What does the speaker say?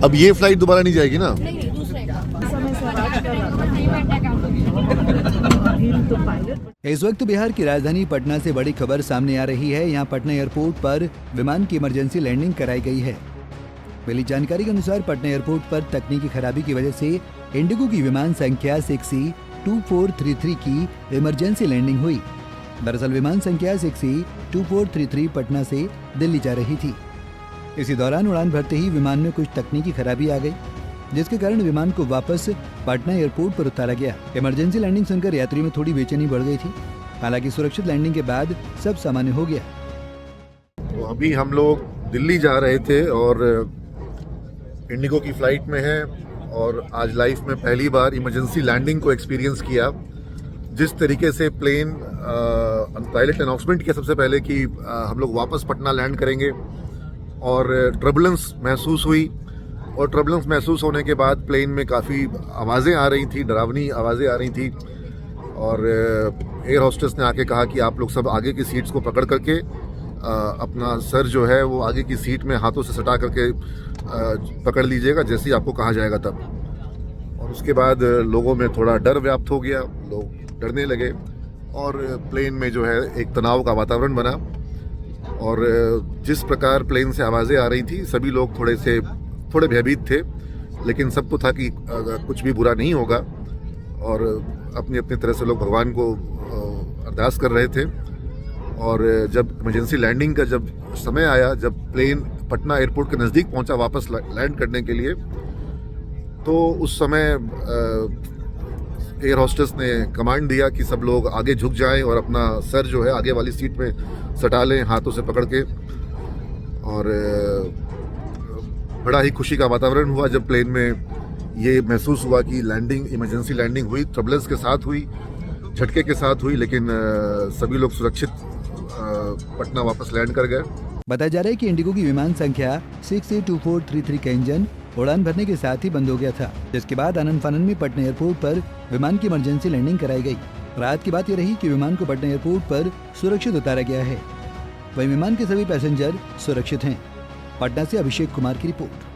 अब ये फ्लाइट दोबारा नहीं जाएगी ना? नहीं, दूसरा समय से आवाज कर रहा था। इस वक्त बिहार की राजधानी पटना से बड़ी खबर सामने आ रही है। यहाँ पटना एयरपोर्ट पर विमान की इमरजेंसी लैंडिंग कराई गई है। मिली जानकारी के अनुसार पटना एयरपोर्ट पर तकनीकी खराबी की वजह से इंडिगो की विमान संख्या 6E2433 की इमरजेंसी लैंडिंग हुई। दरअसल विमान संख्या 6E2433 पटना से दिल्ली जा रही थी। इसी दौरान उड़ान भरते ही विमान में कुछ तकनीकी खराबी आ गई, जिसके कारण विमान को वापस पटना एयरपोर्ट पर उतारा गया। इमरजेंसी लैंडिंग सुनकर यात्रियों में थोड़ी बेचैनी बढ़ गई थी। हालांकि सुरक्षित लैंडिंग के बाद सब सामान्य हो गया। तो अभी हम लोग दिल्ली जा रहे थे और इंडिगो की फ्लाइट में हैं और आज लाइफ में पहली बार इमरजेंसी लैंडिंग को एक्सपीरियंस किया। जिस तरीके से प्लेन पायलट अनाउंसमेंट किया सबसे पहले कि हम लोग वापस पटना लैंड करेंगे और ट्रबुलेंस महसूस हुई। और ट्रबुलेंस महसूस होने के बाद प्लेन में काफ़ी आवाज़ें आ रही थी, डरावनी आवाज़ें आ रही थी। और एयर होस्टेस ने आके कहा कि आप लोग सब आगे की सीट्स को पकड़ करके अपना सर जो है वो आगे की सीट में हाथों से सटा करके पकड़ लीजिएगा जैसे ही आपको कहा जाएगा तब। और उसके बाद लोगों में थोड़ा डर व्याप्त हो गया, लोग डरने लगे और प्लेन में जो है एक तनाव का वातावरण बना। और जिस प्रकार प्लेन से आवाज़ें आ रही थी सभी लोग थोड़े भयभीत थे, लेकिन सबको था कि कुछ भी बुरा नहीं होगा और अपनी अपनी तरह से लोग भगवान को अरदास कर रहे थे। और जब इमरजेंसी लैंडिंग का जब समय आया, जब प्लेन पटना एयरपोर्ट के नज़दीक पहुंचा वापस लैंड करने के लिए, तो उस समय एयर होस्टेस ने कमांड दिया कि सब लोग आगे झुक जाएं और अपना सर जो है आगे वाली सीट में सटा लें हाथों से पकड़ के। और बड़ा ही खुशी का वातावरण हुआ जब प्लेन में ये महसूस हुआ कि लैंडिंग इमरजेंसी लैंडिंग हुई, ट्रबुलेंस के साथ हुई, झटके के साथ हुई, लेकिन सभी लोग सुरक्षित पटना वापस लैंड कर गए। बताया जा रहा है कि इंडिगो की विमान संख्या 6E2433 का इंजन उड़ान भरने के साथ ही बंद हो गया था, जिसके बाद आनन फानन में पटना एयरपोर्ट पर विमान की इमरजेंसी लैंडिंग कराई गई। रात की बात यह रही कि विमान को पटना एयरपोर्ट पर सुरक्षित उतारा गया है। वहीं विमान के सभी पैसेंजर सुरक्षित हैं। पटना से अभिषेक कुमार की रिपोर्ट।